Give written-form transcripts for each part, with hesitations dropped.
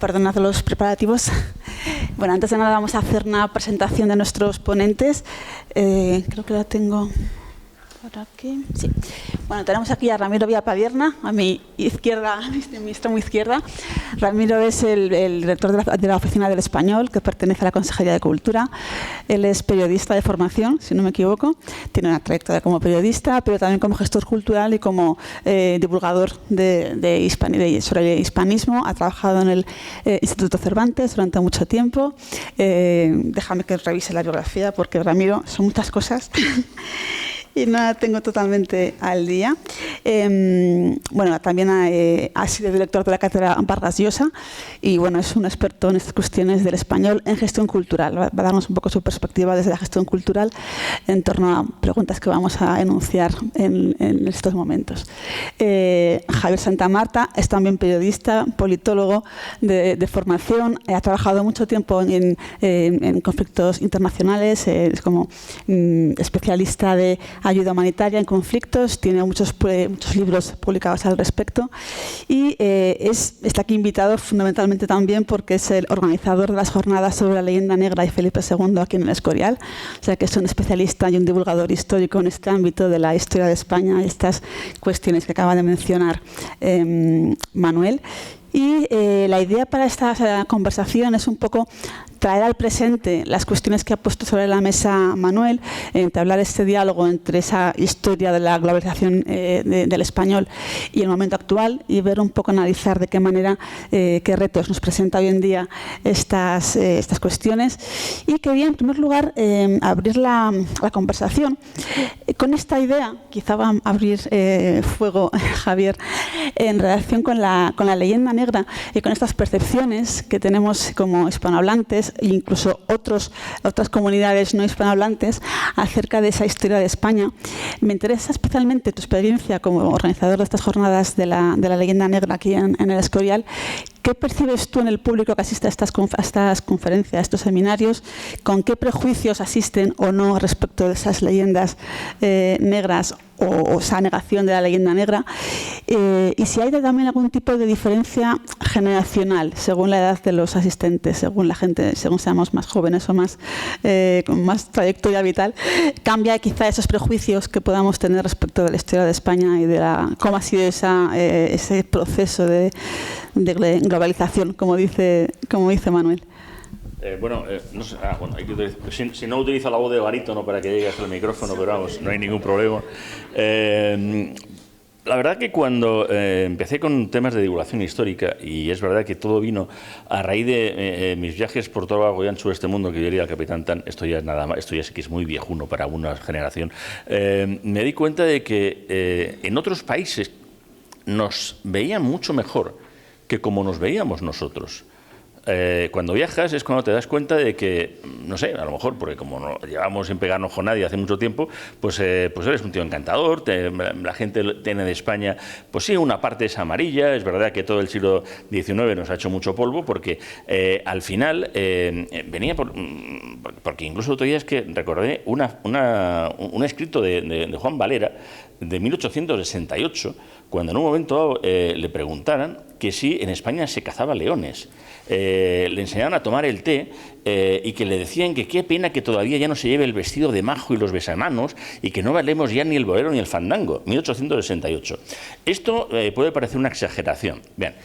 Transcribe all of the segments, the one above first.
Perdonad los preparativos. Bueno, antes de nada vamos a hacer una presentación de nuestros ponentes. Creo que la tengo por aquí. Sí. Bueno, tenemos aquí a Ramiro Villapadierna, a mi izquierda, a mi extremo izquierda. Ramiro es el director de la Oficina del Español, que pertenece a la Consejería de Cultura. Él es periodista de formación, si no me equivoco. Tiene una trayectoria como periodista, pero también como gestor cultural y como divulgador sobre el hispanismo. Ha trabajado en el Instituto Cervantes durante mucho tiempo. Déjame que revise la biografía, porque Ramiro son muchas cosas. Y no la tengo totalmente al día. Bueno, también ha sido director de la Cátedra Vargas Llosa y bueno, es un experto en estas cuestiones del español en gestión cultural. Va a darnos un poco su perspectiva desde la gestión cultural en torno a preguntas que vamos a enunciar en estos momentos. Javier Santamarta es también periodista, politólogo de formación. Ha trabajado mucho tiempo en conflictos internacionales. Es como especialista de ayuda humanitaria en conflictos, tiene muchos libros publicados al respecto y está aquí invitado fundamentalmente también porque es el organizador de las jornadas sobre la leyenda negra y Felipe II aquí en el Escorial, o sea que es un especialista y un divulgador histórico en este ámbito de la historia de España y estas cuestiones que acaba de mencionar Manuel. Y la idea para esta conversación es un poco traer al presente las cuestiones que ha puesto sobre la mesa Manuel, entablar este diálogo entre esa historia de la globalización del español y el momento actual y ver un poco, analizar de qué manera, qué retos nos presenta hoy en día estas cuestiones. Y quería, en primer lugar, abrir la conversación con esta idea, quizá va a abrir fuego Javier, en relación con la leyenda negra y con estas percepciones que tenemos como hispanohablantes e incluso otras comunidades no hispanohablantes acerca de esa historia de España. Me interesa especialmente tu experiencia como organizador de estas jornadas de la leyenda negra aquí en el Escorial. ¿Qué percibes tú en el público que asiste a estas conferencias, a estos seminarios? ¿Con qué prejuicios asisten o no respecto de esas leyendas negras o esa negación de la leyenda negra? Y si hay también algún tipo de diferencia generacional según la edad de los asistentes, según la gente, según seamos más jóvenes o con más trayectoria vital, cambia quizá esos prejuicios que podamos tener respecto de la historia de España y de cómo ha sido ese proceso de globalización, como dice Manuel. No sé, hay que utilizar, si no utilizo la voz de barítono para que llegue hasta el micrófono, pero vamos, no hay ningún problema. La verdad que cuando empecé con temas de divulgación histórica, y es verdad que todo vino a raíz de mis viajes por todo lo largo y ancho de este mundo, que yo diría al Capitán Tan, esto ya es que es muy viejuno para una generación, me di cuenta de que en otros países nos veían mucho mejor que como nos veíamos nosotros. Cuando viajas es cuando te das cuenta de que, no sé, a lo mejor, porque como no llevamos sin pegarnos con nadie hace mucho tiempo, pues eres un tío encantador, la gente tiene de España, pues sí, una parte es amarilla, es verdad que todo el siglo XIX nos ha hecho mucho polvo, porque al final venía porque incluso otro día es que recordé un escrito de Juan Valera de 1868, cuando en un momento le preguntaran que si en España se cazaba leones. Le enseñaron a tomar el té y que le decían que qué pena que todavía ya no se lleve el vestido de majo y los besamanos y que no valemos ya ni el bolero ni el fandango. 1868. Esto puede parecer una exageración. Bien,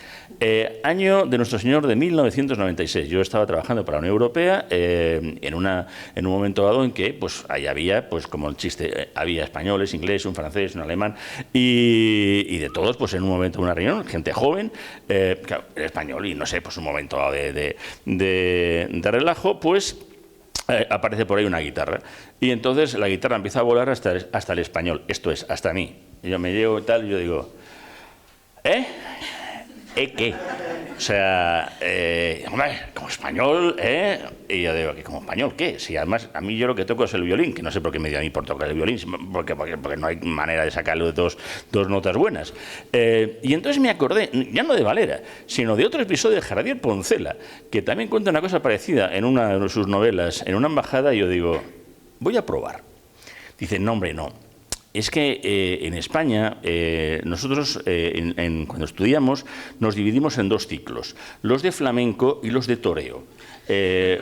año de Nuestro Señor de 1996. Yo estaba trabajando para la Unión Europea en un momento dado en que pues ahí había, pues como el chiste, había españoles, ingleses, un francés, un alemán y de todos, pues en un momento de una reunión, gente joven, claro, el español y no sé, pues un momento de relajo, pues aparece por ahí una guitarra y entonces la guitarra empieza a volar hasta el español, esto es, hasta mí. Y yo me llego y tal y yo digo, ¿qué? O sea, hombre, como español, y yo digo, ¿como español qué? Si además a mí yo lo que toco es el violín, que no sé por qué me dio a mí por tocar el violín, porque no hay manera de sacarle dos notas buenas. Y entonces me acordé, ya no de Valera, sino de otro episodio de Javier Poncela, que también cuenta una cosa parecida en una de sus novelas, en una embajada, y yo digo, voy a probar. Dice, no, hombre, no. es que en España nosotros cuando estudiamos nos dividimos en dos ciclos, los de flamenco y los de toreo.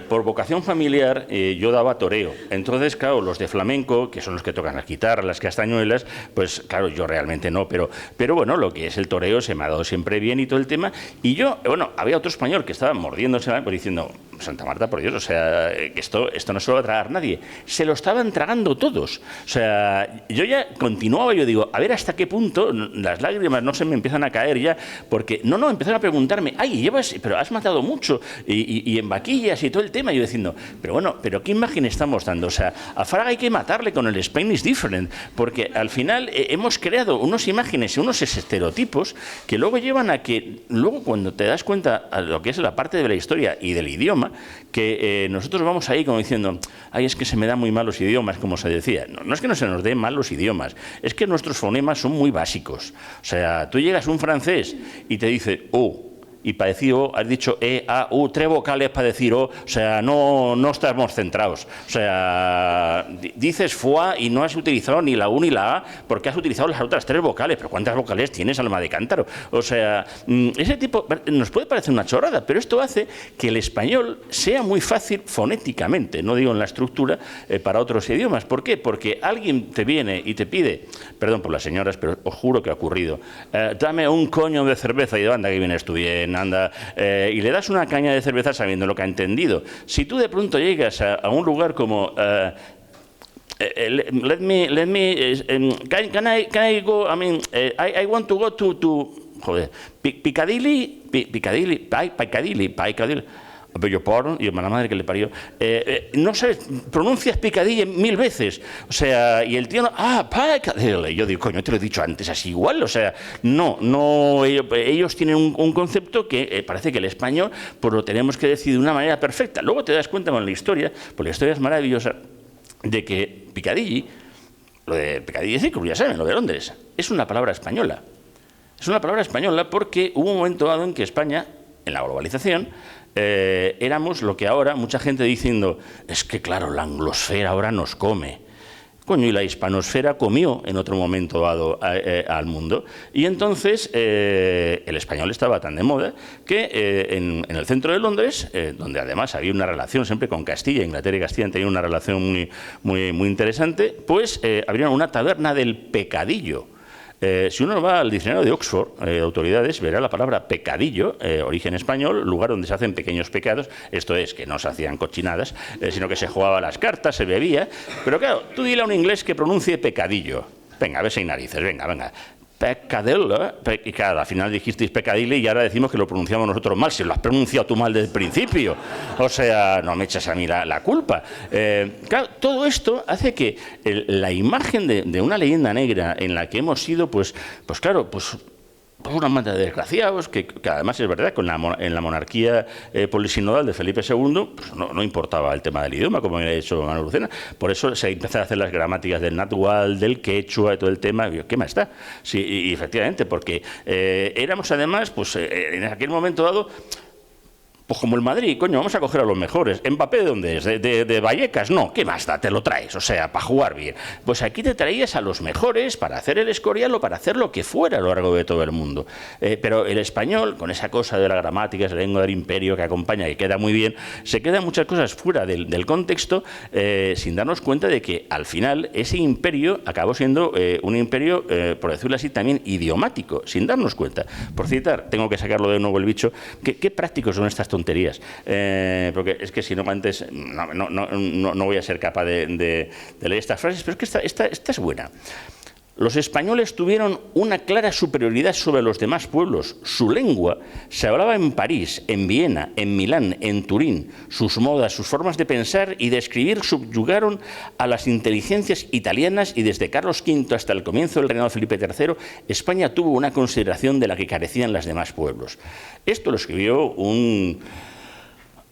Por vocación familiar yo daba toreo, entonces claro, los de flamenco, que son los que tocan las guitarras, las castañuelas, pues claro, yo realmente no, pero bueno, lo que es el toreo se me ha dado siempre bien y todo el tema, y yo, bueno, había otro español que estaba mordiéndose pues, diciendo, Santa Marta, por Dios, o sea, que esto no se lo va a tragar nadie, se lo estaban tragando todos, o sea, yo ya continuaba, yo digo, a ver hasta qué punto las lágrimas no se me empiezan a caer ya, porque no, empezaron a preguntarme, ay, pero has matado mucho, y en vaquillas y todo el tema, y yo diciendo, pero bueno, pero ¿qué imagen estamos dando? O sea, a Fraga hay que matarle con el Spain is different, porque al final hemos creado unas imágenes y unos estereotipos que luego llevan a que, luego cuando te das cuenta a lo que es la parte de la historia y del idioma, que nosotros vamos ahí como diciendo, ay, es que se me dan muy mal los idiomas, como se decía. No es que no se nos den mal los idiomas, es que nuestros fonemas son muy básicos. O sea, tú llegas a un francés y te dice, y para decir O has dicho E, A, U, 3 vocales para decir O sea, no estamos centrados. O sea, dices foie y no has utilizado ni la U ni la A porque has utilizado las otras 3 vocales. Pero ¿cuántas vocales tienes, alma de cántaro? O sea, ese tipo, nos puede parecer una chorrada, pero esto hace que el español sea muy fácil fonéticamente, no digo en la estructura, para otros idiomas. ¿Por qué? Porque alguien te viene y te pide, perdón por las señoras, pero os juro que ha ocurrido, dame un coño de cerveza y de anda que vienes tú bien, anda, y le das una caña de cerveza sabiendo lo que ha entendido. Si tú de pronto llegas a un lugar como can I go, I mean, I want to go to joder, Piccadilly, yo por y la madre que le parió, no sabes, pronuncias Piccadilly 1000 veces, o sea, y el tío Piccadilly, yo digo, coño, te lo he dicho antes así igual, o sea, no, ellos tienen un concepto que parece que el español pues lo tenemos que decir de una manera perfecta. Luego te das cuenta con la historia, porque la historia es maravillosa, de que Piccadilly, lo de Piccadilly Circus, ya saben, lo de Londres, es una palabra española. Es una palabra española porque hubo un momento dado en que España, en la globalización, éramos lo que ahora mucha gente diciendo, es que claro, la anglosfera ahora nos come. Coño, y la hispanosfera comió en otro momento dado al mundo. Y entonces el español estaba tan de moda que en el centro de Londres, donde además había una relación siempre con Castilla, Inglaterra y Castilla han tenido una relación muy interesante, pues abrieron una taberna del pecadillo. Si uno va al diccionario de Oxford, de autoridades, verá la palabra pecadillo, origen español, lugar donde se hacen pequeños pecados, esto es, que no se hacían cochinadas, sino que se jugaba las cartas, se bebía, pero claro, tú dile a un inglés que pronuncie pecadillo, venga, a ver si hay narices, venga, Pecadillo, y claro, al final dijisteis pecadillo y ahora decimos que lo pronunciamos nosotros mal, si lo has pronunciado tú mal desde el principio, o sea, no me echas a mí la culpa. Claro, todo esto hace que la imagen de una leyenda negra en la que hemos sido, pues claro, pues una manta de desgraciados, que además es verdad que en la monarquía polisinodal de Felipe II pues no importaba el tema del idioma, como había dicho Manuel Lucena. Por eso se empezaron a hacer las gramáticas del náhuatl, del quechua y todo el tema. ¿Qué más está? Sí, y efectivamente, porque éramos además, pues en aquel momento dado, pues como el Madrid, coño, vamos a coger a los mejores. ¿Mbappé de dónde es? ¿De Vallecas? No, ¿qué más da? Te lo traes, o sea, para jugar bien. Pues aquí te traías a los mejores para hacer el Escorial o para hacer lo que fuera a lo largo de todo el mundo. Pero el español, con esa cosa de la gramática, esa lengua del imperio que acompaña, que queda muy bien, se quedan muchas cosas fuera del contexto sin darnos cuenta de que al final ese imperio acabó siendo un imperio, por decirlo así, también idiomático, sin darnos cuenta. Por citar, tengo que sacarlo de nuevo el bicho, ¿qué prácticos son estas tonterías? Porque es que si no antes no voy a ser capaz de leer estas frases, pero es que esta es buena. Los españoles tuvieron una clara superioridad sobre los demás pueblos. Su lengua se hablaba en París, en Viena, en Milán, en Turín. Sus modas, sus formas de pensar y de escribir subyugaron a las inteligencias italianas y desde Carlos V hasta el comienzo del reinado de Felipe III, España tuvo una consideración de la que carecían los demás pueblos. Esto lo escribió un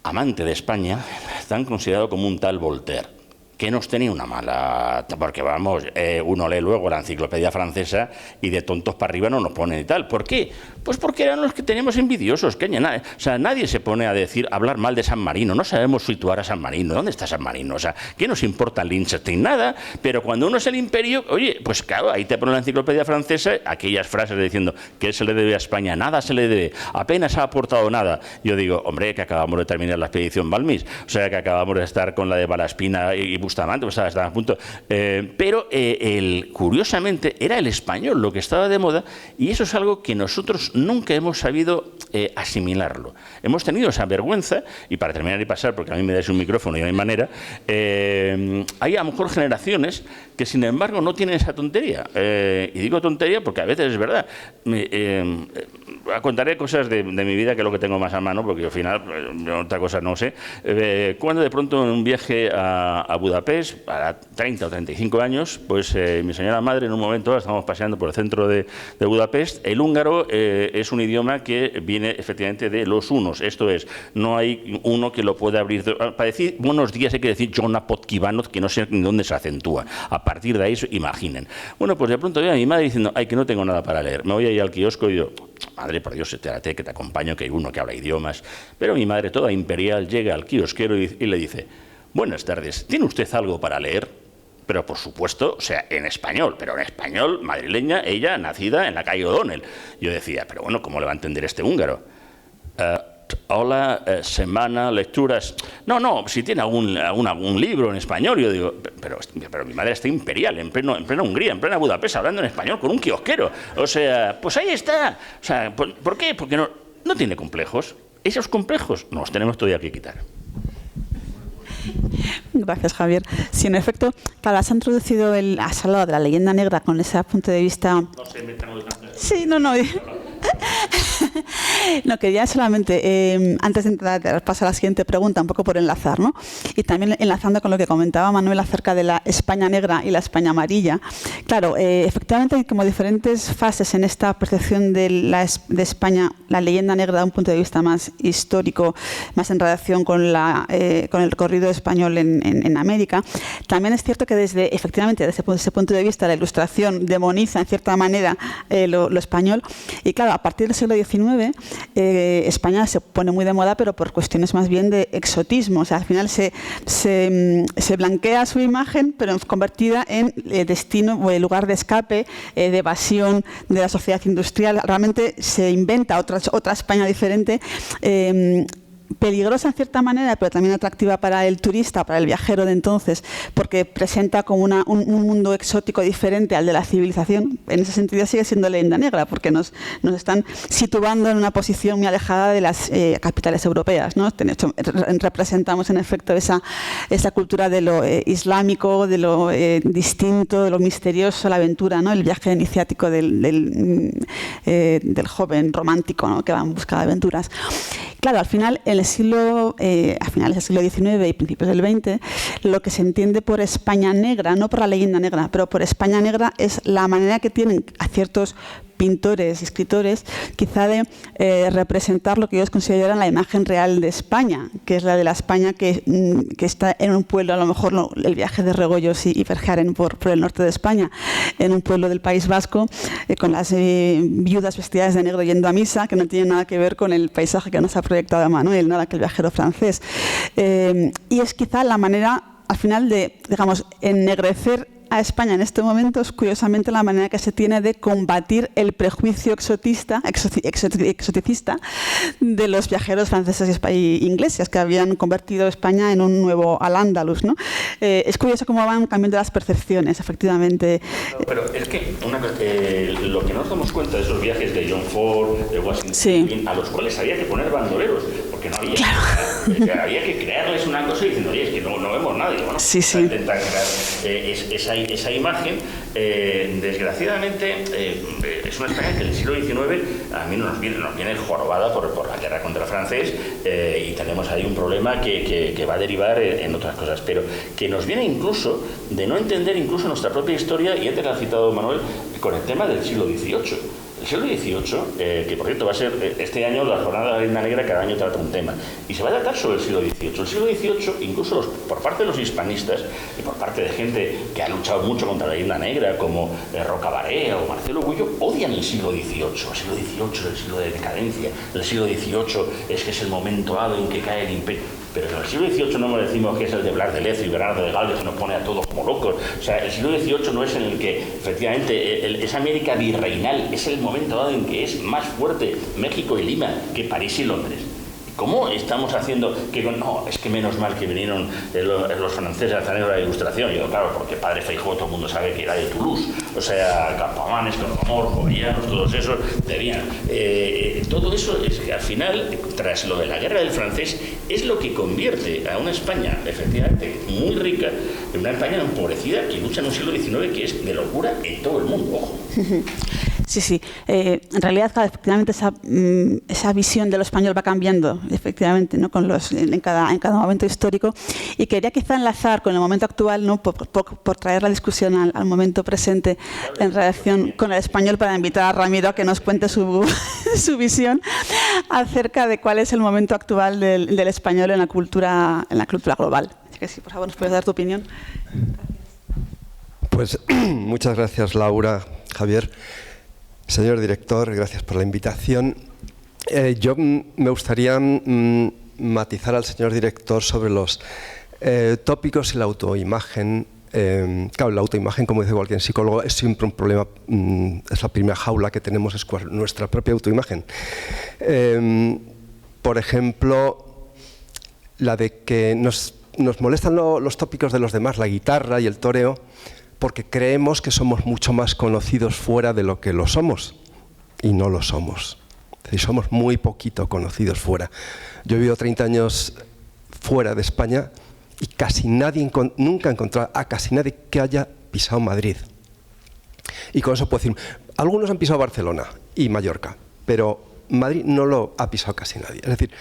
amante de España, tan considerado como un tal Voltaire. que nos tenía una mala... Porque vamos, uno lee luego la enciclopedia francesa y de tontos para arriba no nos ponen y tal. ¿Por qué? Pues porque eran los que teníamos envidiosos. O sea, nadie se pone a hablar mal de San Marino. No sabemos situar a San Marino. ¿Dónde está San Marino? O sea, ¿qué nos importa el Liechtenstein? Nada. Pero cuando uno es el imperio, oye, pues claro, ahí te pone la enciclopedia francesa aquellas frases diciendo que se le debe a España. Nada se le debe. Apenas ha aportado nada. Yo digo, hombre, que acabamos de terminar la expedición Balmis. O sea, que acabamos de estar con la de Malaspina y Bustamante, pues estaba a punto. Pero curiosamente era el español lo que estaba de moda, y eso es algo que nosotros nunca hemos sabido asimilarlo. Hemos tenido esa vergüenza, y para terminar y pasar, porque a mí me dais un micrófono y no hay manera, hay a lo mejor generaciones que sin embargo no tienen esa tontería. Y digo tontería porque a veces es verdad. Contaré cosas de mi vida, que es lo que tengo más a mano, porque al final otra cosa no sé. Cuando de pronto en un viaje a Budapest, a 30 o 35 años, pues mi señora madre, en un momento estábamos paseando por el centro de Budapest. El húngaro es un idioma que viene efectivamente de los hunos, esto es, no hay uno que lo pueda abrir. Para decir buenos días hay que decir Jona Potkivanot, que no sé ni dónde se acentúa. A partir de ahí, imaginen. Bueno, pues de pronto veo a mi madre diciendo, ay, que no tengo nada para leer. Me voy a ir al kiosco y digo, madre, por Dios, espérate, que te acompaño, que hay uno que habla idiomas. Pero mi madre, toda imperial, llega al kiosquero y le dice, buenas tardes, ¿tiene usted algo para leer? Pero por supuesto, o sea, en español, pero en español madrileña, ella nacida en la calle O'Donnell. Yo decía, pero bueno, ¿cómo le va a entender este húngaro? Hola, semana, lecturas... No, si tiene algún libro en español. Yo digo, pero mi madre está imperial, en plena Hungría, en plena Budapest, hablando en español con un kiosquero. O sea, pues ahí está. O sea, ¿por qué? Porque no tiene complejos. Esos complejos nos tenemos todavía que quitar. Gracias, Javier. Sí, en efecto, claro, has introducido has hablado de la leyenda negra con ese punto de vista... No sé, me tengo que... Sí, no. No, quería solamente, antes de dar paso a la siguiente pregunta, un poco por enlazar, ¿no? Y también enlazando con lo que comentaba Manuel acerca de la España negra y la España amarilla. Claro, efectivamente hay como diferentes fases en esta percepción de España, la leyenda negra, de un punto de vista más histórico, más en relación con el recorrido español en América. También es cierto que efectivamente, desde ese punto de vista, la Ilustración demoniza en cierta manera lo español. Y claro, a partir del siglo XIX, España se pone muy de moda, pero por cuestiones más bien de exotismo. O sea, al final se blanquea su imagen, pero es convertida en destino o lugar de escape, de evasión de la sociedad industrial. Realmente se inventa otra España diferente, peligrosa en cierta manera, pero también atractiva para el turista, para el viajero de entonces, porque presenta como un mundo exótico diferente al de la civilización. En ese sentido sigue siendo leyenda negra, porque nos están situando en una posición muy alejada de las capitales europeas, ¿no? Representamos en efecto esa cultura de lo islámico, de lo distinto, de lo misterioso, la aventura, ¿no? El viaje iniciático del joven romántico, ¿no? Que va en busca de aventuras. Claro, al final, a finales del siglo XIX y principios del XX, lo que se entiende por España negra, no por la leyenda negra, pero por España negra, es la manera que tienen a ciertos pintores y escritores quizá de representar lo que ellos consideran la imagen real de España, que es la de la España que está en un pueblo, a lo mejor el viaje de Regoyos y Verhaeren por el norte de España, en un pueblo del País Vasco, con las viudas vestidas de negro yendo a misa, que no tiene nada que ver con el paisaje que nos ha proyectado Manuel, nada que el viajero francés. Y es quizá la manera, al final, de, digamos, ennegrecer a España en este momento, es curiosamente la manera que se tiene de combatir el prejuicio exoticista de los viajeros franceses y ingleses, que habían convertido España en un nuevo Al-Ándalus, ¿no? Es curioso cómo van cambiando las percepciones, efectivamente. Pero es que lo que nos damos cuenta de esos viajes de John Ford, de Washington, sí, a los cuales había que poner bandoleros, porque no había. Claro. Había que crearles una cosa y diciendo, oye, es que no vemos nadie. Bueno, sí. Intentar crear esa imagen, desgraciadamente, es una España que en el siglo XIX a mí nos viene jorobada por la guerra contra el francés, y tenemos ahí un problema que va a derivar en otras cosas, pero que nos viene incluso de no entender incluso nuestra propia historia, y antes lo ha citado Manuel, con el tema del siglo XVIII. El El siglo XVIII, que por cierto va a ser este año la Jornada de la Reina Negra, cada año trata un tema, y se va a tratar sobre el siglo XVIII. El siglo XVIII, incluso por parte de los hispanistas y por parte de gente que ha luchado mucho contra la Reina Negra, como Roca Barea o Marcelo Gullo, odian el siglo XVIII. El siglo XVIII es el siglo de decadencia, el siglo XVIII es el momento dado en que cae el imperio. Pero en el siglo XVIII no nos decimos que es el de Blas de Lezo y Bernardo de Galvez que nos pone a todos como locos. O sea, el siglo XVIII no es en el que, efectivamente, esa América virreinal es el momento dado en que es más fuerte México y Lima que París y Londres. ¿Cómo estamos haciendo que no, es que menos mal que vinieron los franceses a hacer la Ilustración? Yo, claro, porque Padre Feijóo todo el mundo sabe que era de Toulouse, o sea, Campomanes, Campoamor, Jovellanos, todos esos debían. Todo eso es que al final, tras lo de la guerra del francés, es lo que convierte a una España, efectivamente, muy rica, en una España empobrecida que lucha en un siglo XIX que es de locura en todo el mundo, ojo. Sí, sí. En realidad, claro, efectivamente, esa visión de lo español va cambiando, efectivamente, ¿no? en cada momento histórico. Y quería quizá enlazar con el momento actual, ¿no? por traer la discusión al momento presente en relación con el español, para invitar a Ramiro a que nos cuente su visión acerca de cuál es el momento actual del español en la cultura global. Así que sí, por favor, ¿nos puedes dar tu opinión? Pues muchas gracias, Laura, Javier. Señor director, gracias por la invitación. Yo me gustaría matizar al señor director sobre los tópicos y la autoimagen. Claro, la autoimagen, como dice cualquier psicólogo, es siempre un problema, es la primera jaula que tenemos, es nuestra propia autoimagen. Por ejemplo, la de que nos molestan los tópicos de los demás, la guitarra y el toreo, porque creemos que somos mucho más conocidos fuera de lo que lo somos, y no lo somos. Es decir, somos muy poquito conocidos fuera. Yo he vivido 30 años fuera de España y casi nadie, nunca he encontrado a casi nadie que haya pisado Madrid. Y con eso puedo decir, algunos han pisado Barcelona y Mallorca, pero Madrid no lo ha pisado casi nadie. Es decir,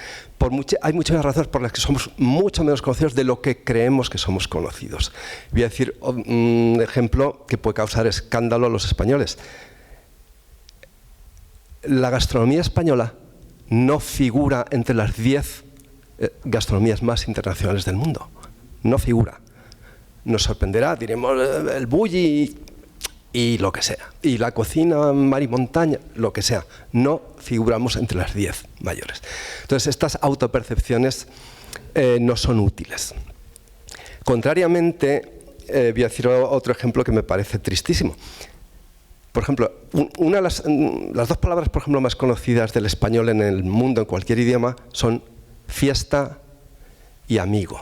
hay muchas razones por las que somos mucho menos conocidos de lo que creemos que somos conocidos. Voy a decir un ejemplo que puede causar escándalo a los españoles. La gastronomía española no figura entre las 10 gastronomías más internacionales del mundo. No figura. Nos sorprenderá, diremos el bulli y lo que sea. Y la cocina mar y montaña, lo que sea. No figuramos entre las 10 mayores. Entonces, estas autopercepciones no son útiles. Contrariamente, voy a decir otro ejemplo que me parece tristísimo. Por ejemplo, las dos palabras, por ejemplo, más conocidas del español en el mundo, en cualquier idioma, son fiesta y amigo.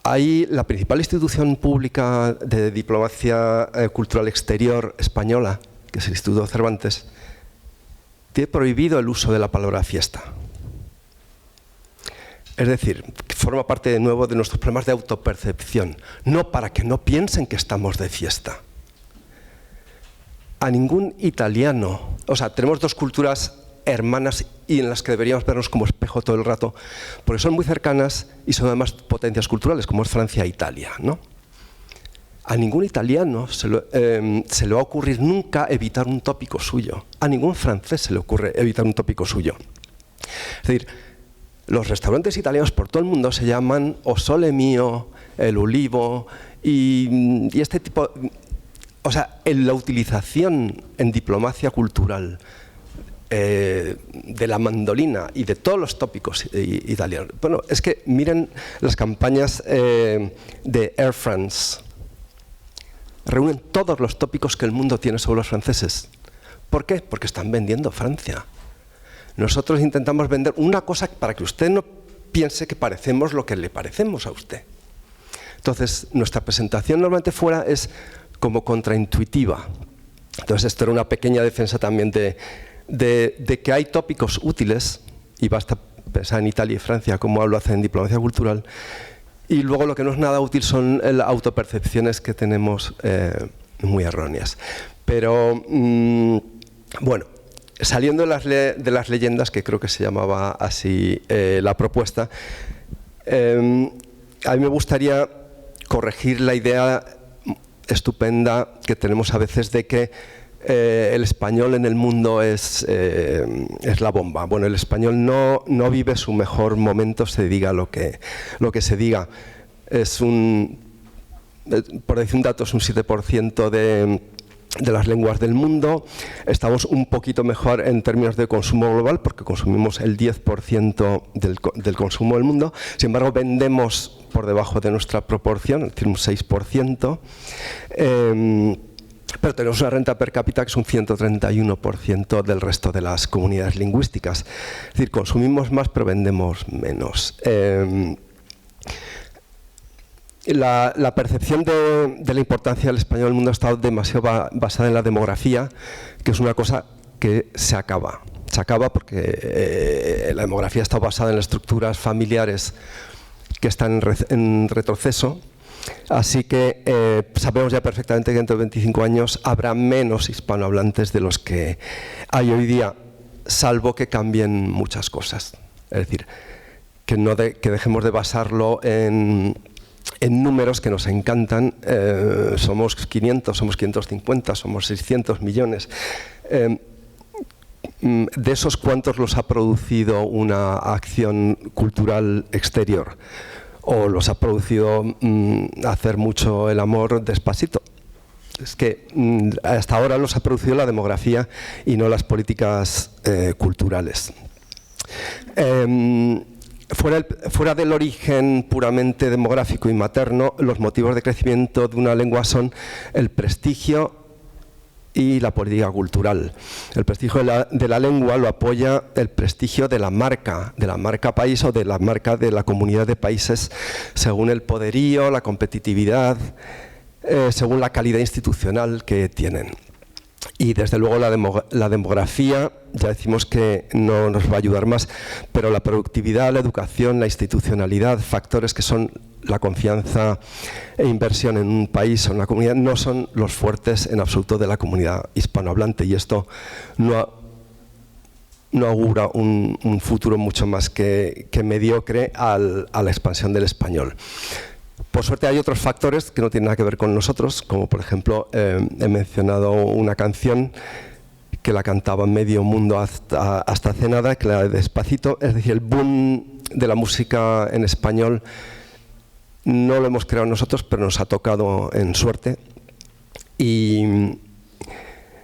Hay la principal institución pública de diplomacia cultural exterior española, que es el Instituto Cervantes, tiene prohibido el uso de la palabra fiesta. Es decir, que forma parte de nuevo de nuestros problemas de autopercepción, no para que no piensen que estamos de fiesta. A ningún italiano, o sea, tenemos dos culturas hermanas y en las que deberíamos vernos como espejo todo el rato, porque son muy cercanas y son además potencias culturales, como es Francia e Italia, ¿no? A ningún italiano se le va a ocurrir nunca evitar un tópico suyo. A ningún francés se le ocurre evitar un tópico suyo. Es decir, los restaurantes italianos por todo el mundo se llaman O Sole Mio, El Ulivo y este tipo. O sea, en la utilización en diplomacia cultural de la mandolina y de todos los tópicos italianos. Bueno, es que miren las campañas de Air France. Reúnen todos los tópicos que el mundo tiene sobre los franceses. ¿Por qué? Porque están vendiendo Francia. Nosotros intentamos vender una cosa para que usted no piense que parecemos lo que le parecemos a usted. Entonces, nuestra presentación normalmente fuera es como contraintuitiva. Entonces, esto era una pequeña defensa también de que hay tópicos útiles, y basta pensar en Italia y Francia, como lo hacen en diplomacia cultural, y luego lo que no es nada útil son las autopercepciones que tenemos muy erróneas. Pero, bueno, saliendo de las leyendas, que creo que se llamaba así la propuesta, a mí me gustaría corregir la idea estupenda que tenemos a veces de que el español en el mundo es la bomba. Bueno, el español no vive su mejor momento, se diga lo que se diga. Por decir un dato, es un 7% de las lenguas del mundo. Estamos un poquito mejor en términos de consumo global porque consumimos el 10% del consumo del mundo. Sin embargo, vendemos por debajo de nuestra proporción, es decir, un 6%. Pero tenemos una renta per cápita que es un 131% del resto de las comunidades lingüísticas. Es decir, consumimos más pero vendemos menos. La percepción de la importancia del español en el mundo ha estado demasiado basada en la demografía, que es una cosa que se acaba. Se acaba porque la demografía está basada en las estructuras familiares que están en retroceso. Así que sabemos ya perfectamente que dentro de 25 años habrá menos hispanohablantes de los que hay hoy día, salvo que cambien muchas cosas. Es decir, que dejemos de basarlo en números que nos encantan. Somos 500, somos 550, somos 600 millones. De esos, ¿cuántos los ha producido una acción cultural exterior? ¿O los ha producido hacer mucho el amor despacito? Es que hasta ahora los ha producido la demografía y no las políticas culturales. Fuera del origen puramente demográfico y materno, los motivos de crecimiento de una lengua son el prestigio y la política cultural. El prestigio de la lengua lo apoya el prestigio de la marca país o de la marca de la comunidad de países, según el poderío, la competitividad, según la calidad institucional que tienen. Y desde luego la demografía, ya decimos que no nos va a ayudar más, pero la productividad, la educación, la institucionalidad, factores que son la confianza e inversión en un país o en una comunidad, no son los fuertes en absoluto de la comunidad hispanohablante, y esto no augura un futuro mucho más que mediocre a la expansión del español. Por suerte hay otros factores que no tienen nada que ver con nosotros, como por ejemplo he mencionado una canción que la cantaba medio mundo hasta hace nada, que era Despacito. Es decir, el boom de la música en español no lo hemos creado nosotros, pero nos ha tocado en suerte. Y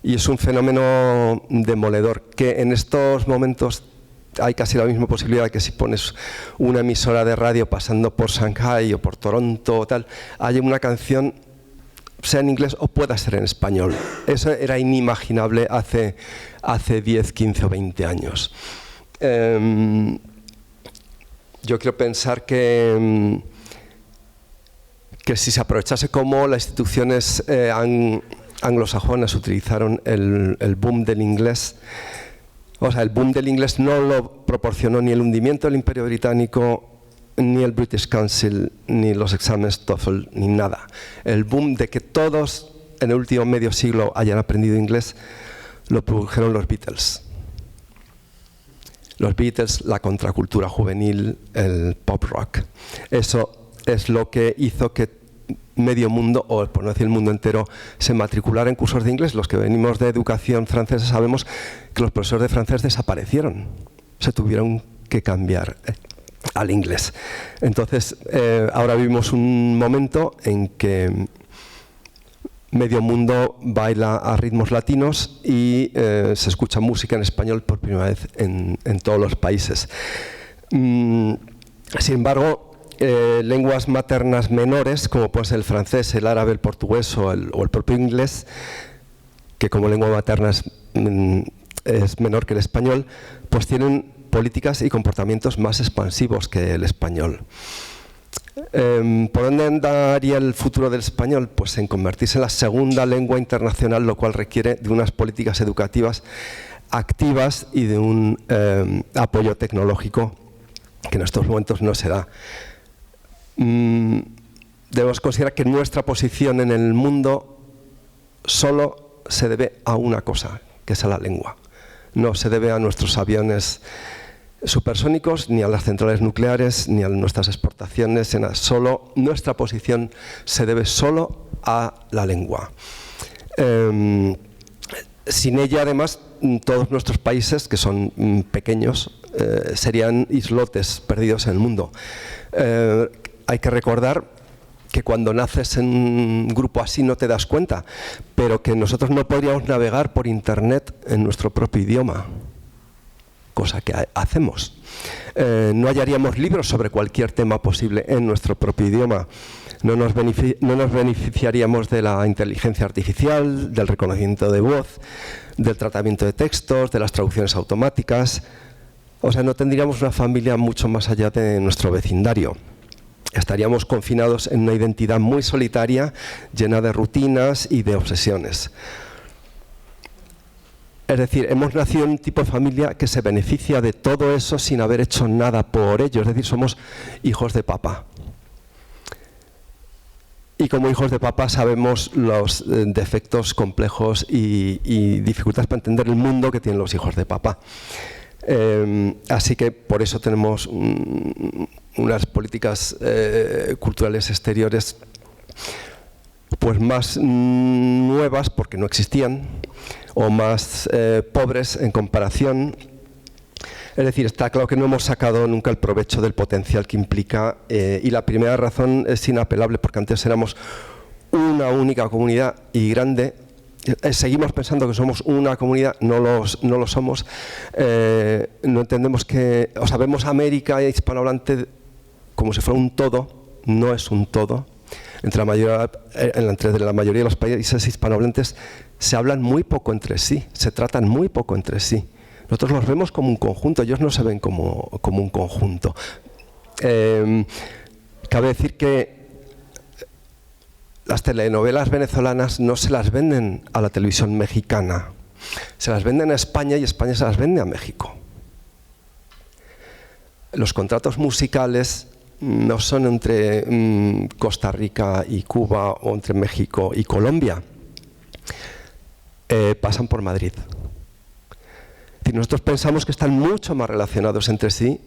es un fenómeno demoledor que en estos momentos hay casi la misma posibilidad que si pones una emisora de radio pasando por Shanghái o por Toronto o tal, haya una canción, sea en inglés o pueda ser en español. Eso era inimaginable hace 10, 15 o 20 años. Yo quiero pensar que si se aprovechase como las instituciones anglosajonas utilizaron el boom del inglés. O sea, el boom del inglés no lo proporcionó ni el hundimiento del Imperio Británico, ni el British Council, ni los exámenes TOEFL, ni nada. El boom de que todos en el último medio siglo hayan aprendido inglés lo produjeron los Beatles. Los Beatles, la contracultura juvenil, el pop rock. Eso es lo que hizo que medio mundo, o por no decir el mundo entero, se matriculara en cursos de inglés. Los que venimos de educación francesa sabemos que los profesores de francés desaparecieron, se tuvieron que cambiar al inglés. Entonces, ahora vivimos un momento en que medio mundo baila a ritmos latinos y se escucha música en español por primera vez en todos los países. Sin embargo, lenguas maternas menores, como puede ser el francés, el árabe, el portugués o el propio inglés, que como lengua materna es menor que el español, pues tienen políticas y comportamientos más expansivos que el español. ¿Por dónde andaría el futuro del español? Pues en convertirse en la segunda lengua internacional, lo cual requiere de unas políticas educativas activas y de un apoyo tecnológico que en estos momentos no se da. Debemos considerar que nuestra posición en el mundo solo se debe a una cosa, que es a la lengua. No se debe a nuestros aviones supersónicos, ni a las centrales nucleares, ni a nuestras exportaciones, solo nuestra posición se debe solo a la lengua. sin ella, además, todos nuestros países, que son pequeños, serían islotes perdidos en el mundo. Hay que recordar que cuando naces en un grupo así no te das cuenta, pero que nosotros no podríamos navegar por Internet en nuestro propio idioma, cosa que hacemos. No hallaríamos libros sobre cualquier tema posible en nuestro propio idioma. No nos beneficiaríamos de la inteligencia artificial, del reconocimiento de voz, del tratamiento de textos, de las traducciones automáticas. O sea, no tendríamos una familia mucho más allá de nuestro vecindario. Estaríamos confinados en una identidad muy solitaria, llena de rutinas y de obsesiones. Es decir, hemos nacido en un tipo de familia que se beneficia de todo eso sin haber hecho nada por ello. Es decir, somos hijos de papá. Y como hijos de papá sabemos los defectos complejos y dificultades para entender el mundo que tienen los hijos de papá. Así que por eso tenemos unas políticas culturales exteriores pues más nuevas porque no existían, o más pobres en comparación. Es decir, está claro que no hemos sacado nunca el provecho del potencial que implica, y la primera razón es inapelable, porque antes éramos una única comunidad y grande. Seguimos pensando que somos una comunidad, no lo somos. No entendemos que, o sea, vemos América y hispanohablante como si fuera un todo, no es un todo. Entre la mayoría de los países hispanohablantes se hablan muy poco entre sí, se tratan muy poco entre sí. Nosotros los vemos como un conjunto, ellos no se ven como un conjunto. Cabe decir que las telenovelas venezolanas no se las venden a la televisión mexicana, se las venden a España y España se las vende a México. Los contratos musicales no son entre Costa Rica y Cuba o entre México y Colombia, pasan por Madrid. Nosotros pensamos que están mucho más relacionados entre sí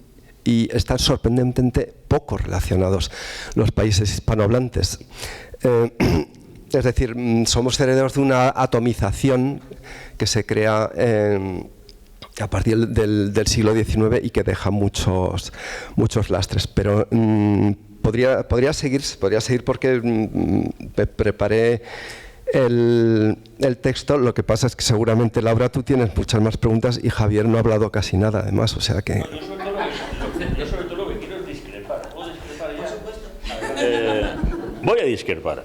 y están sorprendentemente poco relacionados los países hispanohablantes. Es decir, somos herederos de una atomización que se crea a partir del siglo XIX y que deja muchos lastres. Pero podría seguir porque me preparé el texto. Lo que pasa es que seguramente, Laura, tú tienes muchas más preguntas y Javier no ha hablado casi nada, además, o sea que... Yo sobre todo lo que quiero es discrepar. ¿Puedo discrepar ya? Voy a discrepar.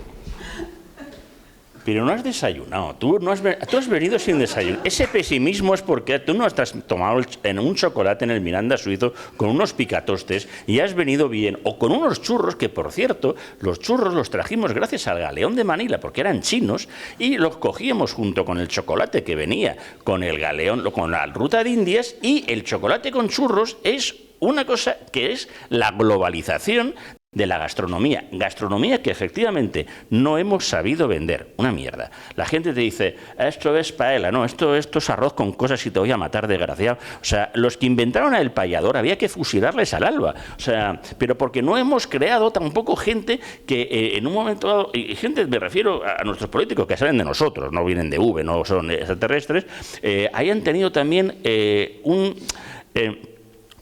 Pero no has desayunado, tú has venido sin desayuno. Ese pesimismo es porque tú no has tomado en un chocolate en el Miranda suizo con unos picatostes y has venido bien, o con unos churros que, por cierto, los churros los trajimos gracias al galeón de Manila, porque eran chinos, y los cogíamos junto con el chocolate que venía con el galeón, con la ruta de Indias, y el chocolate con churros es una cosa que es la globalización de la gastronomía que efectivamente no hemos sabido vender. Una mierda. La gente te dice, esto es paella, no, esto es arroz con cosas y te voy a matar, desgraciado. O sea, los que inventaron el payador había que fusilarles al alba. O sea, pero porque no hemos creado tampoco gente que en un momento dado, y gente, me refiero a nuestros políticos que salen de nosotros, no vienen de V, no son extraterrestres, hayan tenido también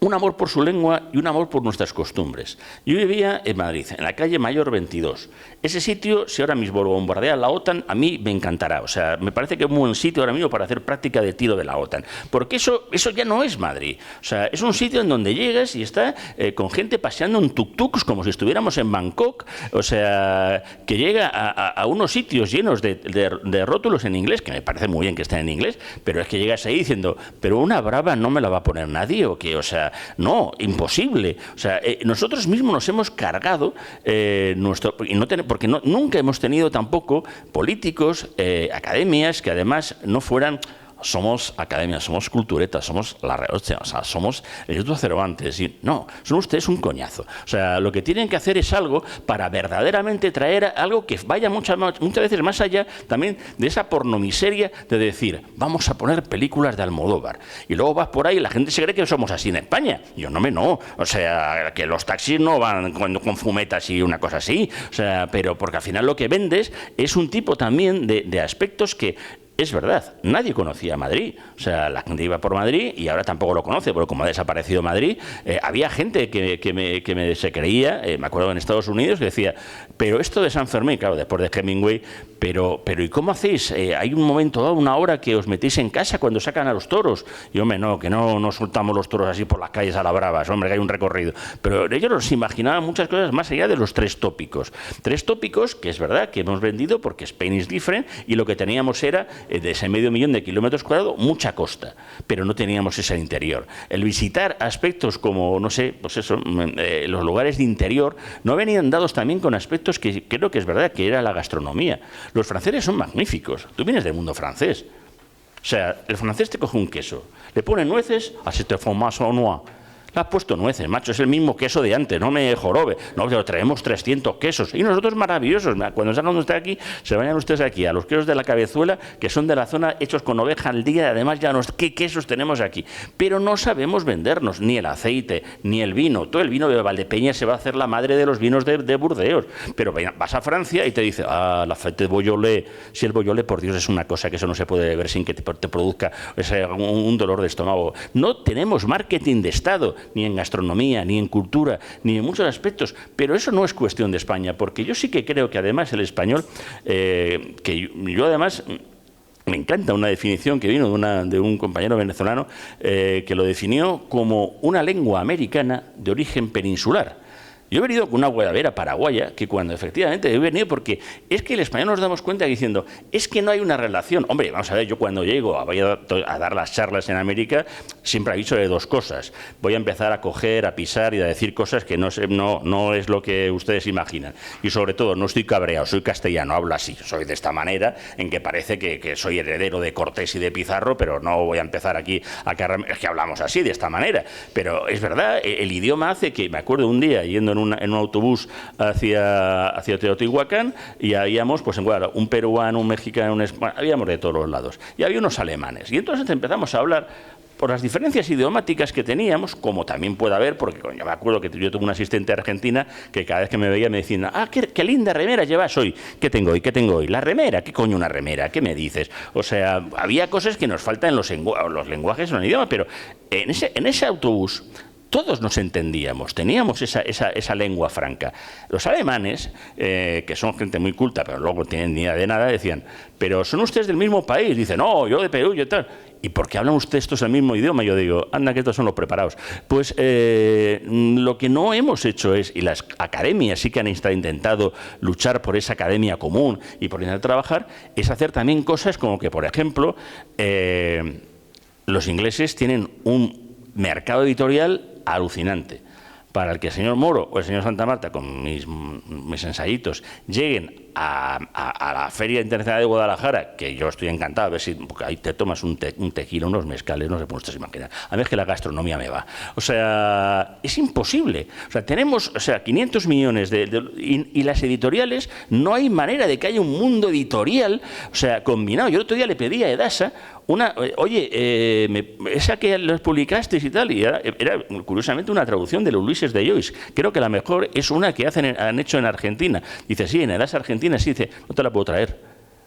un amor por su lengua y un amor por nuestras costumbres. Yo vivía en Madrid, en la calle Mayor 22. Ese sitio, si ahora mismo lo bombardea la OTAN, a mí me encantará. O sea, me parece que es un buen sitio ahora mismo para hacer práctica de tiro de la OTAN. Porque eso ya no es Madrid. O sea, es un sitio en donde llegas y está con gente paseando en tuk-tuks como si estuviéramos en Bangkok. O sea, que llega a unos sitios llenos de rótulos en inglés, que me parece muy bien que estén en inglés, pero es que llegas ahí diciendo, pero una brava no me la va a poner nadie, o qué, o sea, no, imposible. O sea, nosotros mismos nos hemos cargado porque nunca hemos tenido tampoco políticos, academias que además no fueran... Somos academias, somos culturetas, somos la hostia, o sea, somos el Instituto Cervantes. No, son ustedes un coñazo. O sea, lo que tienen que hacer es algo para verdaderamente traer algo que vaya muchas veces más allá también de esa pornomiseria de decir, vamos a poner películas de Almodóvar. Y luego vas por ahí y la gente se cree que somos así en España. Yo no. O sea, que los taxis no van con fumetas y una cosa así. O sea, pero porque al final lo que vendes es un tipo también de aspectos que es verdad, nadie conocía Madrid. O sea, la gente iba por Madrid y ahora tampoco lo conoce, porque como ha desaparecido Madrid, había gente que se creía, me acuerdo en Estados Unidos, que decía, pero esto de San Fermín, claro, después de Hemingway, pero ¿y cómo hacéis? Hay un momento dado, una hora que os metéis en casa cuando sacan a los toros. Y hombre, no, que no soltamos los toros así por las calles a la bravas, hombre, que hay un recorrido. Pero ellos nos imaginaban muchas cosas más allá de los 3 tópicos. 3 tópicos que es verdad que hemos vendido porque Spain is different y lo que teníamos era, de ese 500.000 de kilómetros cuadrados, mucha costa, pero no teníamos ese interior. El visitar aspectos como, no sé, pues eso, los lugares de interior, no venían dados también con aspectos que creo que es verdad, que era la gastronomía. Los franceses son magníficos. Tú vienes del mundo francés. O sea, el francés te coge un queso, le pone nueces, así te fromage au noix. Le has puesto nueces, macho, es el mismo queso de antes, no me jorobe. No, pero traemos 300 quesos. Y nosotros maravillosos. Cuando salgan ustedes aquí, se vayan ustedes aquí a los quesos de la Cabezuela, que son de la zona, hechos con oveja al día. Además, ya ¿qué quesos tenemos aquí? Pero no sabemos vendernos ni el aceite, ni el vino. Todo el vino de Valdepeña se va a hacer la madre de los vinos de Burdeos. Pero vas a Francia y te dice, la fête de Beaujolais. Si el Beaujolais, por Dios, es una cosa que eso no se puede beber sin que te produzca un dolor de estómago. No tenemos marketing de Estado, ni en gastronomía, ni en cultura, ni en muchos aspectos, pero eso no es cuestión de España, porque yo sí que creo que además el español, que yo además me encanta una definición que vino de un compañero venezolano que lo definió como una lengua americana de origen peninsular. Yo he venido con una guayabera paraguaya, que cuando efectivamente he venido, porque es que el español nos damos cuenta diciendo, es que no hay una relación. Hombre, vamos a ver, yo cuando llego a dar las charlas en América, siempre aviso de 2 cosas. Voy a empezar a coger, a pisar y a decir cosas que no es lo que ustedes imaginan. Y sobre todo, no estoy cabreado, soy castellano, hablo así, soy de esta manera, en que parece que soy heredero de Cortés y de Pizarro, pero no voy a empezar aquí es que hablamos así, de esta manera. Pero es verdad, el idioma hace que, me acuerdo un día yendo en un autobús hacia Teotihuacán y habíamos, pues un peruano, un mexicano, habíamos de todos los lados. Y había unos alemanes. Y entonces empezamos a hablar por las diferencias idiomáticas que teníamos, como también puede haber, porque yo me acuerdo que yo tuve una asistente argentina que cada vez que me veía me decía, qué linda remera llevas hoy. ¿Qué tengo hoy? ¿Qué tengo hoy? ¿La remera? ¿Qué coño una remera? ¿Qué me dices? O sea, había cosas que nos faltan en los lenguajes, en el idioma, pero en ese autobús todos nos entendíamos, teníamos esa lengua franca. Los alemanes, que son gente muy culta, pero luego no tienen ni idea de nada, decían, pero ¿son ustedes del mismo país? Dicen, no, yo de Perú, yo tal. ¿Y por qué hablan ustedes estos el mismo idioma? Yo digo, anda, que estos son los preparados. Pues lo que no hemos hecho es, y las academias sí que han intentado luchar por esa academia común y por intentar trabajar, es hacer también cosas como que, por ejemplo, los ingleses tienen un mercado editorial alucinante. Para el que el señor Moro o el señor Santa Marta, con mis ensayitos, lleguen a la Feria Internacional de Guadalajara, que yo estoy encantado, a ver si, porque ahí te tomas un tequila, unos mezcales, no se pueden ustedes imaginar. A mí es que la gastronomía me va. O sea, es imposible. O sea, tenemos 500 millones y las editoriales, no hay manera de que haya un mundo editorial, o sea, combinado. Yo el otro día le pedí a Edasa esa que los publicasteis y tal, y era curiosamente una traducción de los Ulises de Joyce. Creo que la mejor es una que han hecho en Argentina. Dice, sí, en Edasa Argentina, sí, dice, no te la puedo traer.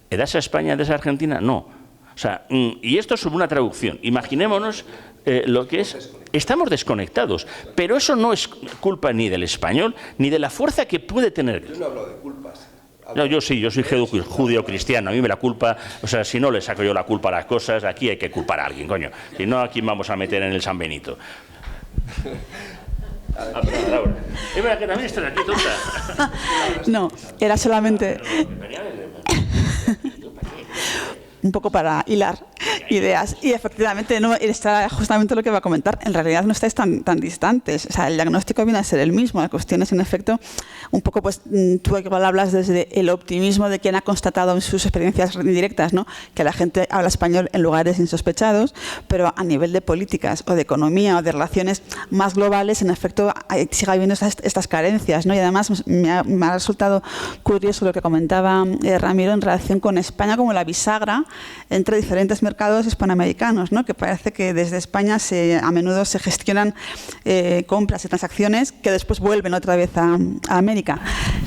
¿Edasa España, Edasa Argentina? No. O sea, y esto es sobre una traducción. Imaginémonos lo que es. Estamos desconectados, pero eso no es culpa ni del español, ni de la fuerza que puede tener. Yo no hablo de culpas. No, yo sí, yo soy judío-cristiano, a mí me la culpa, o sea, si no le saco yo la culpa a las cosas, aquí hay que culpar a alguien, coño. Si no, ¿a quién vamos a meter en el San Benito? Perdón, Laura. Es verdad que también estás aquí, tonta. No, era solamente un poco para hilar ideas. Y efectivamente no está justamente lo que va a comentar. En realidad no estáis tan distantes. O sea, el diagnóstico viene a ser el mismo. La cuestión es, en efecto, un poco, pues tú igual hablas desde el optimismo de quien ha constatado en sus experiencias directas, ¿no?, que la gente habla español en lugares insospechados, pero a nivel de políticas o de economía o de relaciones más globales, en efecto, sigue habiendo estas carencias, ¿no? Y además me ha resultado curioso lo que comentaba Ramiro en relación con España como la bisagra entre diferentes mercados hispanoamericanos, ¿no?, que parece que desde España a menudo se gestionan compras y transacciones que después vuelven otra vez a América.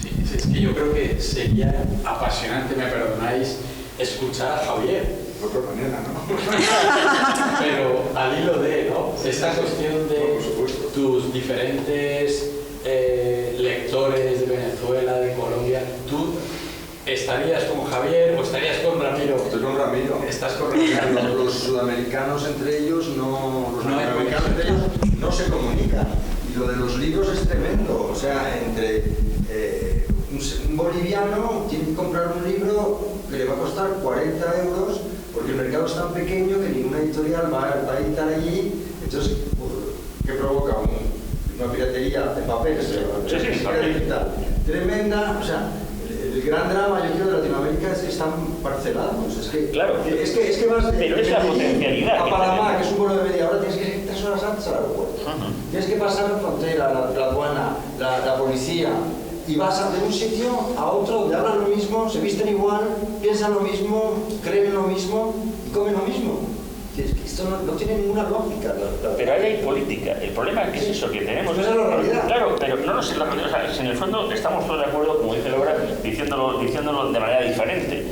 Sí, es que yo creo que sería apasionante, me perdonáis, escuchar a Javier. otra manera, ¿no? Pero al hilo de, ¿no? Esta cuestión de tus diferentes lectores de Venezuela, de Colombia, ¿tú estarías con Javier o estarías con Ramiro? Estoy con Ramiro. Estás con Ramiro. Los sudamericanos entre ellos no se comunican. Y lo de los libros es tremendo. O sea, entre un boliviano tiene que comprar un libro que le va a costar 40 euros porque el mercado es tan pequeño que ninguna editorial va a editar allí. Entonces, ¿qué provoca? Una piratería de papel, digital tremenda. O sea, el gran drama, yo creo, de Latinoamérica es que están parcelados. Es que, claro. Es que vas pero es la potencialidad a Panamá, que es un vuelo de media hora, tienes que ir 3 horas antes al aeropuerto. Tienes que pasar la frontera, la aduana, la policía, y vas de un sitio a otro donde hablan lo mismo, se visten igual, piensan lo mismo, creen en lo mismo y comen lo mismo. Esto no tiene ninguna lógica. Pero ahí hay política. El problema es que es eso, que tenemos... Esa es la realidad. Claro, pero no nos... O sea, en el fondo estamos todos de acuerdo, como dice Laura, diciéndolo de manera diferente.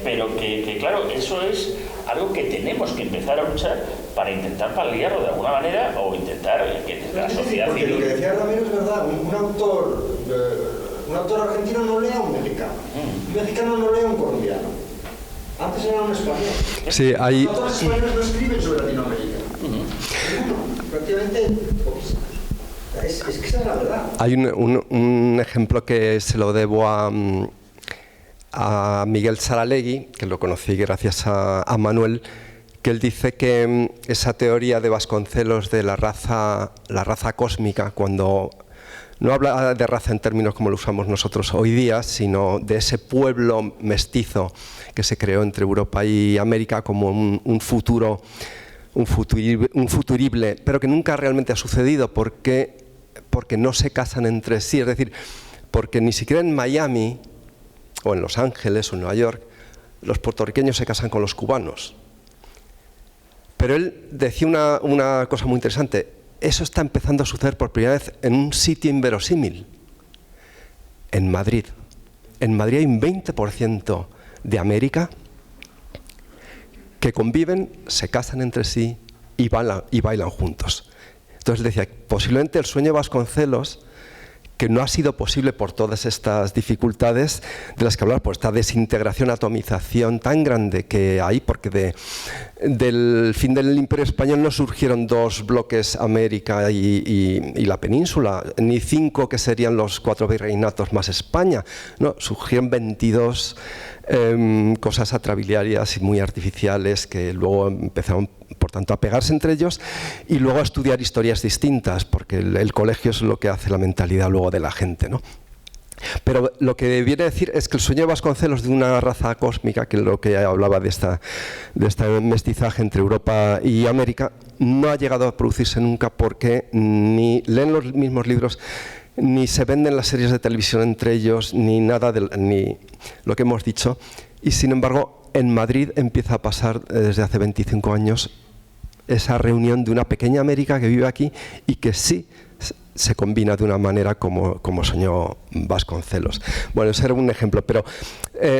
Pero que, claro, eso es algo que tenemos que empezar a luchar para intentar paliarlo de alguna manera o intentar que la sociedad porque civil... lo que decía Ramiro es verdad. Un autor argentino no lee a un mexicano. Un mexicano no lee a un colombiano. Antes era un español. Sí, hay... Los autores españoles no escriben sobre Latinoamérica. Prácticamente poquísimos. Es que esa es la verdad. Hay un ejemplo que se lo debo a Miguel Saralegui, que lo conocí gracias a Manuel, que él dice que esa teoría de Vasconcelos de la raza cósmica, cuando no habla de raza en términos como lo usamos nosotros hoy día, sino de ese pueblo mestizo que se creó entre Europa y América como un futurible, pero que nunca realmente ha sucedido porque no se casan entre sí, es decir, porque ni siquiera en Miami o en Los Ángeles o en Nueva York los puertorriqueños se casan con los cubanos. Pero él decía una cosa muy interesante: eso está empezando a suceder por primera vez en un sitio inverosímil, en Madrid. En Madrid hay un 20% de América que conviven, se casan entre sí y bailan juntos. Entonces decía, posiblemente el sueño de Vasconcelos, que no ha sido posible por todas estas dificultades de las que hablar, por esta desintegración, atomización tan grande que hay, porque del fin del Imperio Español no surgieron 2 bloques, América y la península, ni 5 que serían los 4 virreinatos más España, no, surgieron 22 cosas atrabiliarias y muy artificiales que luego empezaron, por tanto, a pegarse entre ellos y luego a estudiar historias distintas, porque el colegio es lo que hace la mentalidad luego de la gente, ¿no? Pero lo que viene a decir es que el sueño de Vasconcelos de una raza cósmica, que es lo que hablaba de este mestizaje entre Europa y América, no ha llegado a producirse nunca porque ni leen los mismos libros, ni se venden las series de televisión entre ellos, ni nada, ni lo que hemos dicho. Y sin embargo, en Madrid empieza a pasar desde hace 25 años esa reunión de una pequeña América que vive aquí y que sí se combina de una manera como soñó Vasconcelos. Bueno, ese era un ejemplo, pero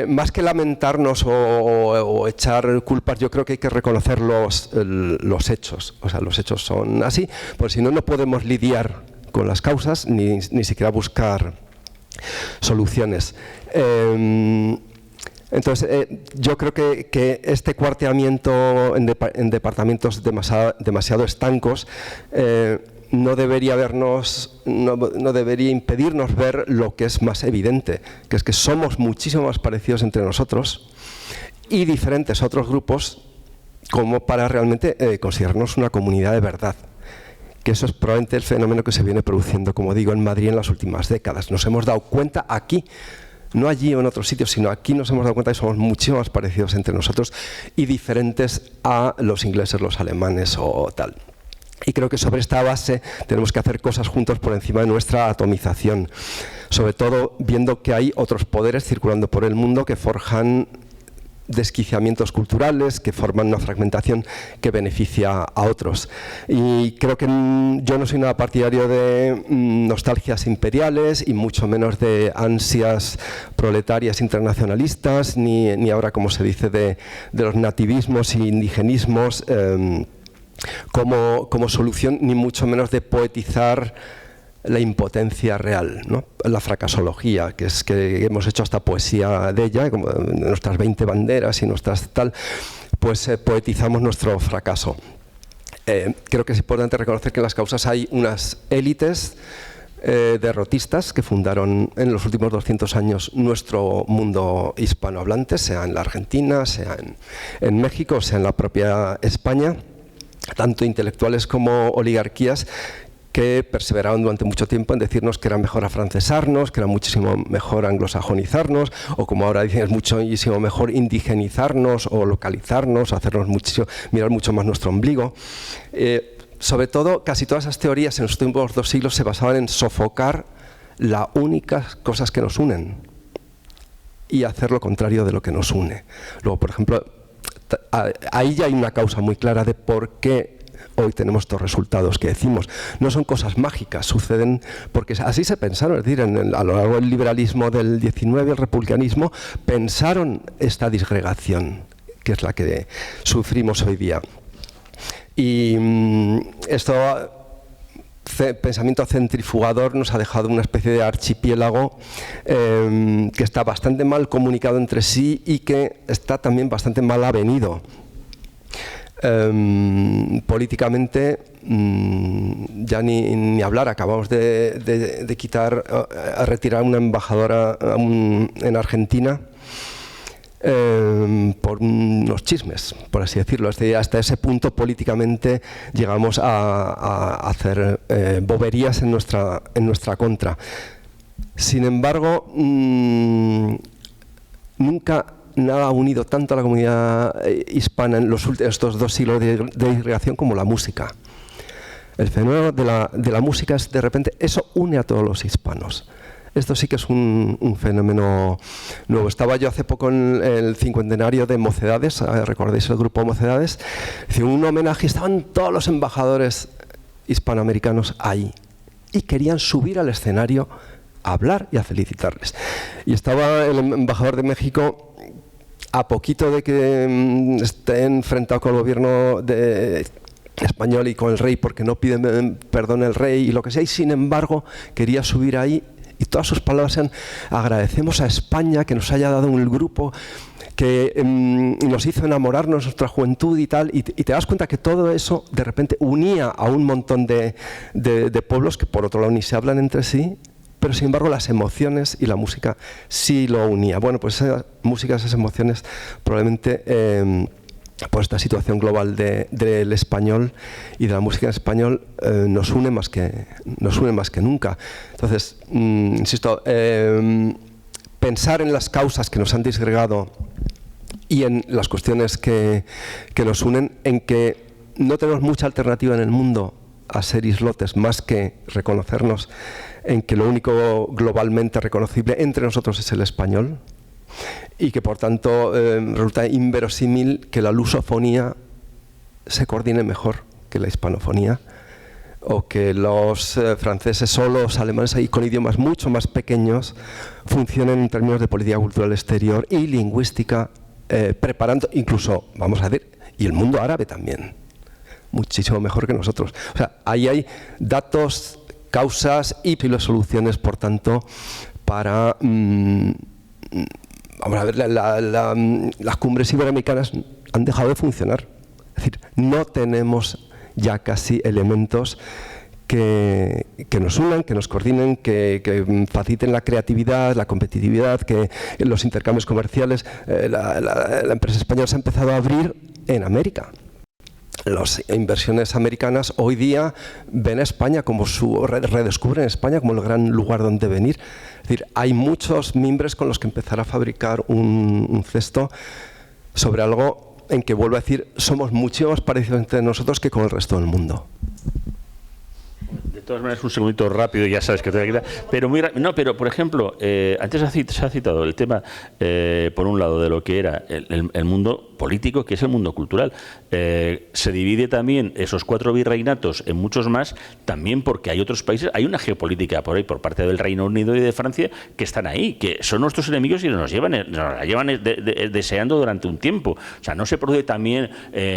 más que lamentarnos o echar culpas, yo creo que hay que reconocer los hechos. O sea, los hechos son así, porque si no, no podemos lidiar con las causas ni siquiera buscar soluciones. Entonces, yo creo que este cuarteamiento en departamentos demasiado estancos no debería impedirnos ver lo que es más evidente, que es que somos muchísimo más parecidos entre nosotros y diferentes a otros grupos como para realmente considerarnos una comunidad de verdad. Que eso es probablemente el fenómeno que se viene produciendo, como digo, en Madrid en las últimas décadas. Nos hemos dado cuenta aquí, no allí o en otros sitios, sino aquí nos hemos dado cuenta que somos muchísimo más parecidos entre nosotros y diferentes a los ingleses, los alemanes o tal. Y creo que sobre esta base tenemos que hacer cosas juntos por encima de nuestra atomización, sobre todo viendo que hay otros poderes circulando por el mundo que forjan desquiciamientos culturales que forman una fragmentación que beneficia a otros. Y creo que yo no soy nada partidario de nostalgias imperiales y mucho menos de ansias proletarias internacionalistas, ni ahora, como se dice, de los nativismos e indigenismos como solución, ni mucho menos de poetizar la impotencia real, ¿no? La fracasología, que es que hemos hecho hasta poesía de ella, como nuestras 20 banderas y nuestras tal, pues poetizamos nuestro fracaso. Creo que es importante reconocer que en las causas hay unas élites derrotistas que fundaron en los últimos 200 años nuestro mundo hispanohablante, sea en la Argentina, sea en México, sea en la propia España, tanto intelectuales como oligarquías, que perseveraron durante mucho tiempo en decirnos que era mejor afrancesarnos, que era muchísimo mejor anglosajonizarnos, o como ahora dicen, es muchísimo mejor indigenizarnos o localizarnos, hacernos mirar mucho más nuestro ombligo. Sobre todo, casi todas esas teorías en los últimos 2 siglos se basaban en sofocar las únicas cosas que nos unen y hacer lo contrario de lo que nos une. Luego, por ejemplo, ahí ya hay una causa muy clara de por qué hoy tenemos estos resultados que decimos. No son cosas mágicas, suceden porque así se pensaron, es decir, a lo largo del liberalismo del 19, el republicanismo, pensaron esta disgregación, que es la que sufrimos hoy día. Y esto, pensamiento centrifugador, nos ha dejado una especie de archipiélago que está bastante mal comunicado entre sí y que está también bastante mal avenido. Políticamente ya ni hablar, acabamos de retirar una embajadora en Argentina por unos chismes, por así decirlo. Hasta ese punto políticamente llegamos a hacer boberías en nuestra contra. Sin embargo, nunca nada ha unido tanto a la comunidad hispana en estos 2 siglos de disgregación como la música. El fenómeno de la música es, de repente, eso une a todos los hispanos. Esto sí que es un fenómeno nuevo. Estaba yo hace poco en el 50º de Mocedades, ¿recordáis el grupo Mocedades? Hicieron un homenaje, estaban todos los embajadores hispanoamericanos ahí y querían subir al escenario a hablar y a felicitarles. Y estaba el embajador de México a poquito de que esté enfrentado con el gobierno español y con el rey porque no pide perdón el rey y lo que sea, y sin embargo quería subir ahí y todas sus palabras eran: agradecemos a España que nos haya dado un grupo que nos hizo enamorarnos de nuestra juventud y tal, y te das cuenta que todo eso de repente unía a un montón de pueblos que por otro lado ni se hablan entre sí, pero sin embargo las emociones y la música sí lo unía. Bueno, pues esa música, esas emociones, probablemente por esta situación global del español y de la música en español, nos une más que nunca. Entonces, insisto, pensar en las causas que nos han disgregado y en las cuestiones que nos unen, en que no tenemos mucha alternativa en el mundo a ser islotes más que reconocernos en que lo único globalmente reconocible entre nosotros es el español, y que por tanto resulta inverosímil que la lusofonía se coordine mejor que la hispanofonía, o que los franceses o los alemanes ahí con idiomas mucho más pequeños funcionen en términos de política cultural exterior y lingüística, preparando incluso, vamos a decir, y el mundo árabe también, muchísimo mejor que nosotros. O sea, ahí hay datos, causas y soluciones, por tanto, para... vamos a ver, las cumbres iberoamericanas han dejado de funcionar. Es decir, no tenemos ya casi elementos que nos unan, que nos coordinen, que faciliten la creatividad, la competitividad, que los intercambios comerciales. La empresa española se ha empezado a abrir en América. Las inversiones americanas hoy día ven a España como redescubren España como el gran lugar donde venir. Es decir, hay muchos mimbres con los que empezar a fabricar un cesto sobre algo en que, vuelvo a decir, somos mucho más parecidos entre nosotros que con el resto del mundo. todas maneras, un segundito rápido, ya sabes que te voy a quitar. Pero muy no, pero por ejemplo, antes se ha citado el tema, por un lado, de lo que era el mundo político, que es el mundo cultural. Se divide también esos 4 virreinatos en muchos más, también porque hay otros países, hay una geopolítica por ahí, por parte del Reino Unido y de Francia, que están ahí, que son nuestros enemigos y nos la llevan deseando durante un tiempo. O sea, no se produce también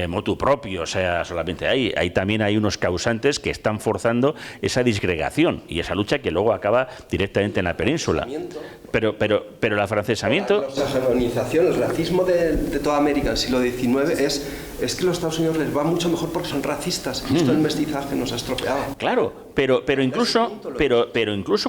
motu propio, o sea, solamente ahí también hay unos causantes que están forzando esa disgregación y esa lucha que luego acaba directamente en la península. Pero el afrancesamiento... La hegemonización, el racismo de toda América en el siglo XIX es que los Estados Unidos les va mucho mejor porque son racistas. Esto del mestizaje nos ha estropeado. Claro, pero incluso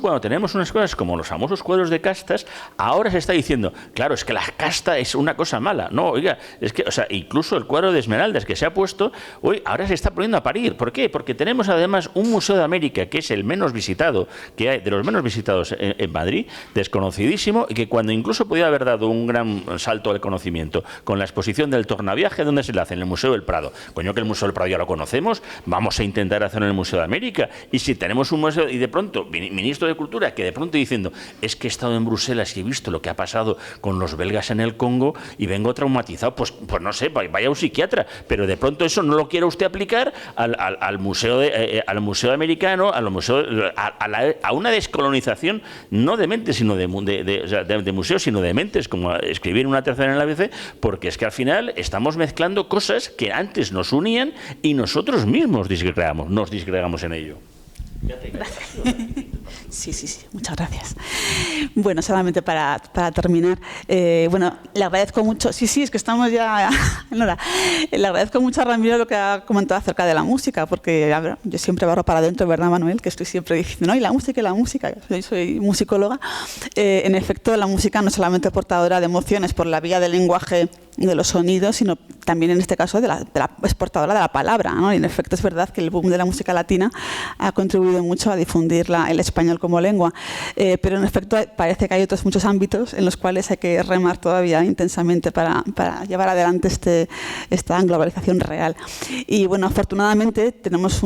cuando tenemos unas cosas como los famosos cuadros de castas, ahora se está diciendo, claro, es que la casta es una cosa mala. No, oiga, es que, o sea, incluso el cuadro de Esmeraldas que se ha puesto, hoy ahora se está poniendo a parir. ¿Por qué? Porque tenemos además un Museo de América que es el menos visitado, que hay de los menos visitados en Madrid, desconocidísimo, y que cuando incluso podía haber dado un gran salto al conocimiento con la exposición del Tornaviaje, ¿dónde se le hace? En el Museo del Prado. Coño, que el Museo del Prado ya lo conocemos, vamos a intentar hacerlo en el Museo de América. Y si tenemos un museo, y de pronto, ministro de Cultura, que de pronto diciendo, es que he estado en Bruselas y he visto lo que ha pasado con los belgas en el Congo y vengo traumatizado, pues no sé, vaya un psiquiatra, pero de pronto eso no lo quiere usted aplicar al museo americano, a una descolonización no de mentes, sino de museos, sino de mentes, como escribir una tercera en el ABC, porque es que al final estamos mezclando cosas que antes nos unían y nosotros mismos nos disgregamos en ello. Sí, muchas gracias. Bueno, solamente para terminar, bueno, le agradezco mucho, es que estamos ya en hora. Le agradezco mucho a Ramiro lo que ha comentado acerca de la música, porque a ver, yo siempre barro para adentro, ¿verdad, Manuel? Que estoy siempre diciendo, no, y la música, yo soy musicóloga. En efecto, la música no es solamente portadora de emociones por la vía del lenguaje y de los sonidos, sino también en este caso es portadora de la palabra, ¿no? Y en efecto es verdad que el boom de la música latina ha contribuido mucho a difundir el español como lengua, pero en efecto parece que hay otros muchos ámbitos en los cuales hay que remar todavía intensamente para llevar adelante esta globalización real. Y bueno, afortunadamente tenemos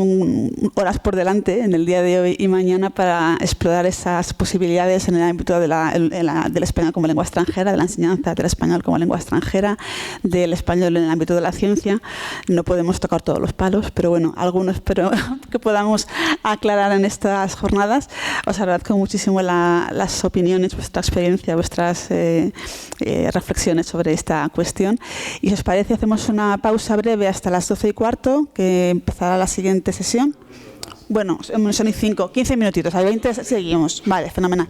horas por delante en el día de hoy y mañana para explorar esas posibilidades en el ámbito del español como lengua extranjera, de la enseñanza del español como lengua extranjera, del español en el ámbito de la ciencia. No podemos tocar todos los palos, pero bueno, algunos espero que podamos aclarar en estas jornadas. Os agradezco muchísimo las opiniones, vuestra experiencia, vuestras reflexiones sobre esta cuestión. Y si os parece, hacemos una pausa breve hasta las 12:15, que empezará la siguiente sesión. Bueno, son 15 minutitos, a 20 seguimos. Vale, fenomenal.